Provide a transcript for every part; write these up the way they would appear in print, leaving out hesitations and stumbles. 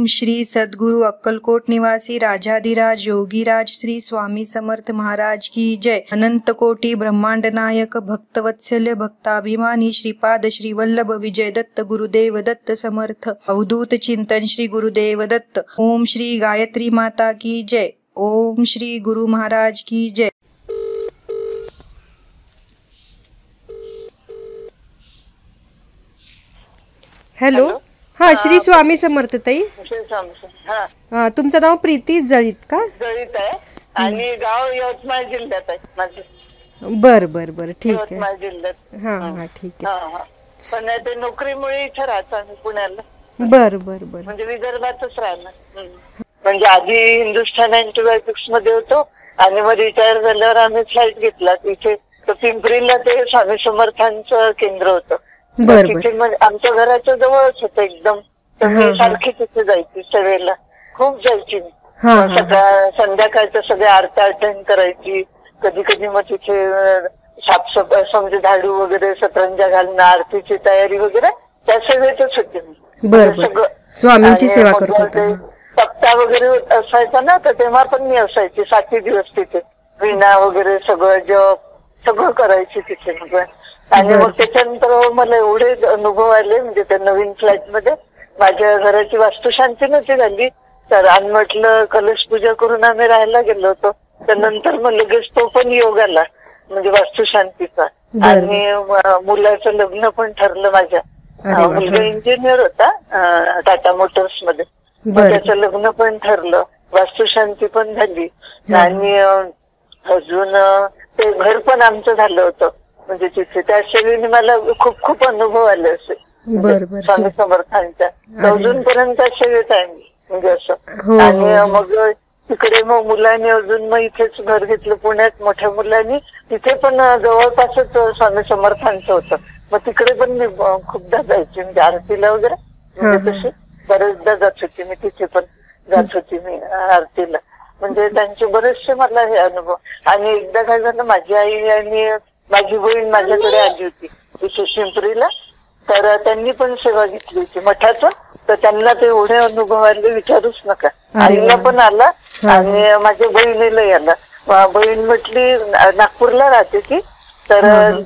ओम श्री सद्गुरु अक्कलकोट निवासी राजाधिराज योगीराज श्री स्वामी समर्थ महाराज की जय। अनंत कोटि ब्रह्मांड नायक भक्तवत्सल्य भक्ताभिमानी श्रीपाद श्री वल्लभ विजय दत्त गुरुदेव दत्त समर्थ अवधूत चिंतन श्री गुरुदेव दत्त। ओम श्री गायत्री माता की जय। ओम श्री गुरु महाराज की जय। हॅलो, हा श्री स्वामी समर्थ ताई। तुमचं नाव प्रीती जळीत का? जळीत आहे आणि गाव यवतमाळ जिल्ह्यात आहे माझे। बर बर बर, ठीक आहे। यवतमाळ जिल्ह्यात। हा हा, ठीक आहे। पण ते नोकरीमुळे इथे राहतो आम्ही पुण्याला। बर बर बर, म्हणजे विदर्भातच राहणार। म्हणजे आधी हिंदुस्थान अँटीबायोटिक्स मध्ये होतो आणि मग रिटायर झाल्यावर आम्ही फ्लॅट घेतला इथे। तर पिंपरीला ते स्वामी समर्थांचं केंद्र होतं। तिथे आमच्या घराच्या जवळच होतं एकदम। तर मी सारखी तिथे जायची सवेला, खूप जायची मी। सकाळ संध्याकाळच्या सगळ्या आरत्या अटेंड करायची। कधी कधी मग तिथे साफसफाई म्हणजे झाडू वगैरे सतरंजा घालणं आरतीची तयारी वगैरे त्या सेवेतच होते मी। सगळं स्वामींची सेवा करत होता। सप्ताह वगैरे असायचा ना, तर तेव्हा पण मी असायची 7 दिवस तिथे। वीणा वगैरे सगळं जप सगळं करायची तिथे मग। आणि मग त्याच्यानंतर मला एवढे अनुभव आले म्हणजे त्या नवीन फ्लॅट मध्ये। माझ्या घराची वास्तुशांती नव्हती झाली तर आणि म्हटलं कलश पूजा करून आम्ही राहायला गेलो होतो। तर नंतर मग लगेच तो पण योग आला म्हणजे वास्तुशांतीचा। आणि मुलाचं लग्न पण ठरलं माझ्या। मुलगा इंजिनियर होता टाटा मोटर्स मध्ये। त्याचं लग्न पण ठरलं, वास्तुशांती पण झाली आणि अजून ते घर पण आमचं झालं होतं म्हणजे तिथे। त्या सेवेने मला खूप खूप अनुभव आले असे स्वामी समर्थांच्या। अजूनपर्यंत सेवेत आहे मी म्हणजे असं। आणि मग तिकडे मग मुलांनी अजून मग इथेच घर घेतलं पुण्यात मोठ्या मुलांनी। तिथे पण जवळपासच स्वामी समर्थांचं होतं। मग तिकडे पण मी खूपदा जायची म्हणजे आरतीला वगैरे। म्हणजे तशी बरेचदा जात होती मी, तिथे पण जात होती मी आरतीला। म्हणजे त्यांचे बरेचसे मला हे अनुभव। आणि एकदा काय झालं, माझी आई आणि माझी बहीण माझ्याकडे आली होती तिथे पिंपरीला। तर त्यांनी पण सेवा घेतली होती मठातून। तर त्यांना ते एवढे अनुभव आले विचारूच नका। आईला पण आला आणि माझ्या बहिणीलाही आला। बहीण म्हटली नागपूरला राहते ती, तर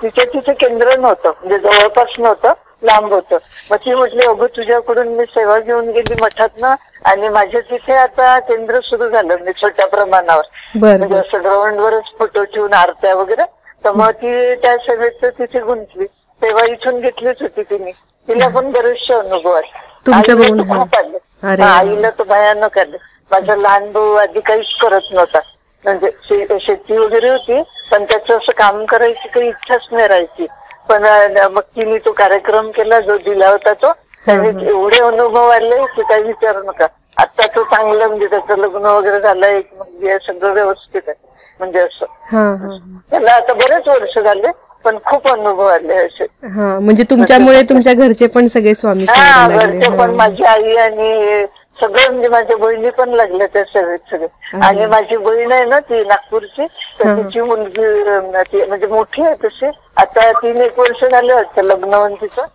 तिच्या तिथे केंद्र नव्हतं म्हणजे जवळपास नव्हतं, लांब होतं। मग ती म्हटली अगं तुझ्याकडून मी सेवा घेऊन गेली मठातनं आणि माझ्या तिथे आता केंद्र सुरू झालं म्हणजे छोट्या प्रमाणावर। म्हणजे असं ग्राउंडवरच फोटो ठेवून आरत्या वगैरे। तर मग ती त्या सेवेत तिथे गुंतली। सेवा इथून घेतलीच होती तिने। तिला पण बरेचसे अनुभव आले। आईला तर खूप आले। आईला तर भयानक आले। माझा लहान भाऊ आधी काहीच करत नव्हता म्हणजे शेती वगैरे होती पण त्याचं असं काम करायची काही इच्छाच नाही राहायची। पण मग तिने तो कार्यक्रम केला जो दिला होता तो, त्याने एवढे अनुभव आले की काही विचारू नका। आता तो चांगलं म्हणजे त्याचं लग्न वगैरे झालं, एक म्हणजे सगळं व्यवस्थित आहे म्हणजे असं। त्याला आता बरेच वर्ष झाले पण खूप अनुभव आले असे। म्हणजे तुमच्यामुळे तुमच्या घरचे पण सगळे स्वामी घरचे पण माझी आई आणि सगळे म्हणजे माझ्या बहिणी पण लागल्या त्या सेवेत सगळे। आणि माझी बहीण आहे ना ती नागपूरची, तर तिची मुलगी म्हणजे मोठी आहे तशी। आता 3-1 वर्ष झाले वाटतं लग्न होऊन तिचं।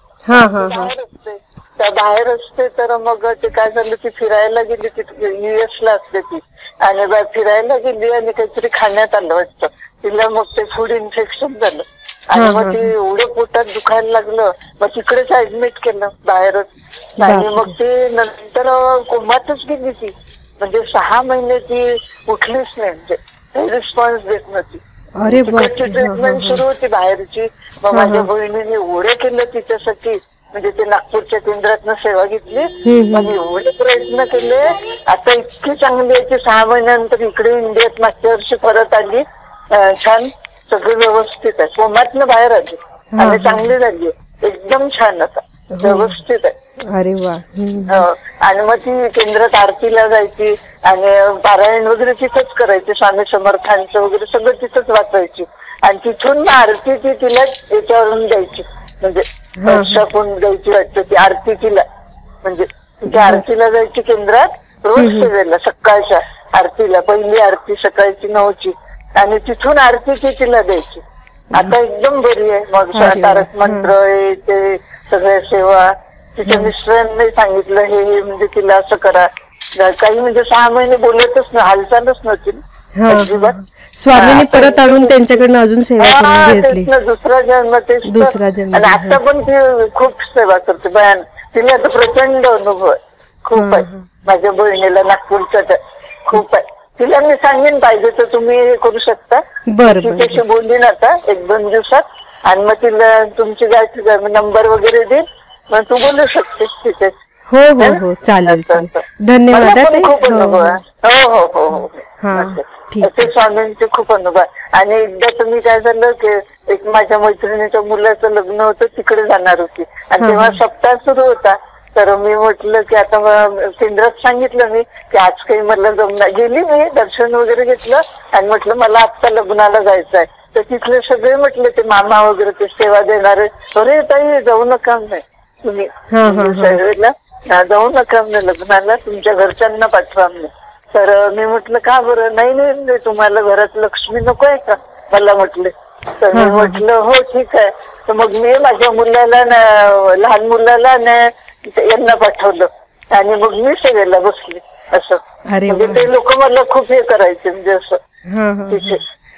त्या बाहेर असते तर मग ते काय झालं, ती फिरायला गेली तिथे US ला असते ती। आणि फिरायला गेली आणि काहीतरी खाण्यात आलं वाटतं तिला। मग ते फूड इन्फेक्शन झालं आणि मग ती एवढं पोटात दुखायला लागलं। मग तिकडेच ऍडमिट केलं बाहेरच। आणि मग ते नंतर कोमातच गेली ती म्हणजे 6 महिने ती उठलीच नाही म्हणजे रिस्पॉन्स देत नव्हती। तिकडची ट्रीटमेंट सुरू होती बाहेरची। मग माझ्या बहिणीने एवढं केलं तिच्यासाठी म्हणजे ते नागपूरच्या केंद्रातनं सेवा घेतली आणि एवढे प्रयत्न केले। आता इतकी चांगली आहे की 6 महिन्यानंतर इकडे इंडियात मागच्या वर्षी परत आली। छान सगळं व्यवस्थित आहे, कोमातनं बाहेर आली आणि चांगली झाली एकदम छान आता व्यवस्थित आहे। अरे वा। आणि मग ती केंद्रात आरतीला जायची आणि पारायण वगैरे तिथंच करायची, स्वामी समर्थांचं वगैरे सगळं तिथंच वाचायची। आणि तिथून आरती ती तिला याच्यावरून द्यायची म्हणजे शकून द्यायची वाटतं ती आरती तिला। म्हणजे तिच्या आरतीला जायची केंद्रात रोज सेवेला, सकाळच्या आरतीला, पहिली आरती सकाळची 9ची आणि तिथून आरती ती तिला द्यायची। आता एकदम बरी आहे मग। तारक मंत्र ते सगळ्या सेवा तिच्या मिस्टरांनी सांगितलं हे म्हणजे तिला असं करा. काही म्हणजे 6 महिने बोलतच नाही, हालचालच नव्हती अजिबात. स्वामींनी परत आणून त्यांच्याकडनं अजून सेवा करून घेतली. दुसरा जन्म तेच. दुसरा जन्म. आणि आता पण ती खूप सेवा करते बयान. तिला तर प्रचंड अनुभव आहे, खूप आहे. माझ्या बहिणीला नागपूरच्या खूप आहे. तिला मी सांगेन पाहिजे तर तुम्ही हे करू शकता. तिच्याशी बोललीन आता 1-2 दिवसात. आणि मग तिला तुमची काय नंबर वगैरे देईल, मग तू बोलू शकतेस तिथे. हो हो हो, चालेल चालेल. धन्यवाद. खूप अनुभव आहे. हो हो हो हो. ते स्वामींचे खूप अनुभव. आणि एकदा तुम्ही काय झालं की एक माझ्या मैत्रिणीच्या मुलाचं लग्न होतं, तिकडे जाणार होती. आणि तेव्हा सप्ताह सुरू होता. तर मी म्हटलं की आता केंद्रात सांगितलं मी की आज काही मला जमणार. गेली मी, दर्शन वगैरे घेतलं आणि म्हटलं मला आत्ता लग्नाला जायचं आहे. तर तिथले सगळे म्हटले ते मामा वगैरे ते सेवा देणारे, अरे ताई जाऊ नका नाही तुम्ही जाऊ नका म्हणजे लग्नाला, तुमच्या घरच्यांना पाठवा म्हणजे. तर मी म्हटलं का बरं. नाही नाही तुम्हाला घरात लक्ष्मी नको आहे का मला म्हटले. तर मी म्हटलं हो ठीक आहे. तर मग मी माझ्या मुलाला लहान मुलाला यांना पाठवलं आणि मग मी सेवेला बसले असं. म्हणजे ते लोक मला खूप हे करायचे म्हणजे असं.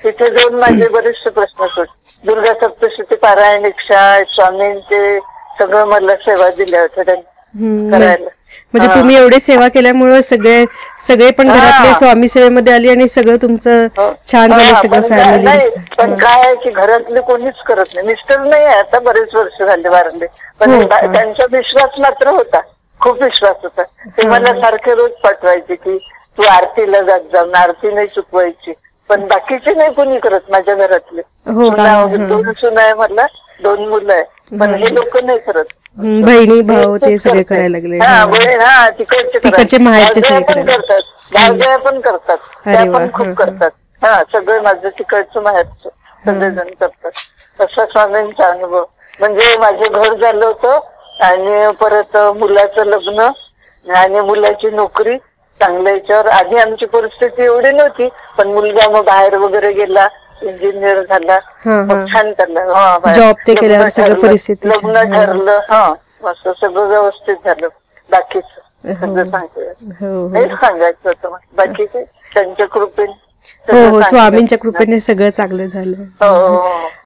तिथे जाऊन माझे बरेचसे प्रश्न सुट. दुर्गा सप्तशती पारायण इच्छा स्वामींचे सगळं मला सेवा दिल्या होत्या त्यांनी करायला. म्हणजे तुम्ही एवढे सेवा केल्यामुळे सगळे पण घरातले स्वामी सेवेमध्ये आली आणि सगळं तुमचं छान झालं सगळं फॅमिली. पण काय आहे की घरातले कोणीच करत नाही. मिस्टर नाही आहे आता, बरेच वर्ष झाले वारले. पण त्यांचा विश्वास मात्र होता, खूप विश्वास होता. ते मला सारखे रोज पाठवायचे की तू आरतीला जात जाऊन आरती नाही चुकवायची. पण बाकीचे नाही कोणी करत माझ्या घरातले. 2 सुना आहे मला, 2 मुलं आहे. पण हे लोक नाही करत. बहिणी भाऊ ते सगळे करायला लागले. तिकडचे माहेरचे सगळे करतात. भावजया पण करतात, त्या पण खूप करतात. सगळं माझं तिकडचं माहेरचं सगळेजण करतात. तसा स्वामींचा अनुभव. म्हणजे माझं घर झालं होतं आणि परत मुलाचं लग्न आणि मुलाची नोकरी चांगल्या याच्यावर. आधी आमची परिस्थिती एवढी नव्हती, पण मुलगा मग बाहेर वगैरे गेला, इंजिनियर झाला, मग छान करला. जॉब ते केल्यावर सगळं परिस्थिती लग्न ठरलं. असं सगळं व्यवस्थित झालं. बाकीच सगळं सांगतो हेच सांगायचं होतं. बाकी काय त्यांच्या कृपेने. हो हो, स्वामींच्या कृपेने सगळं चांगलं झालं.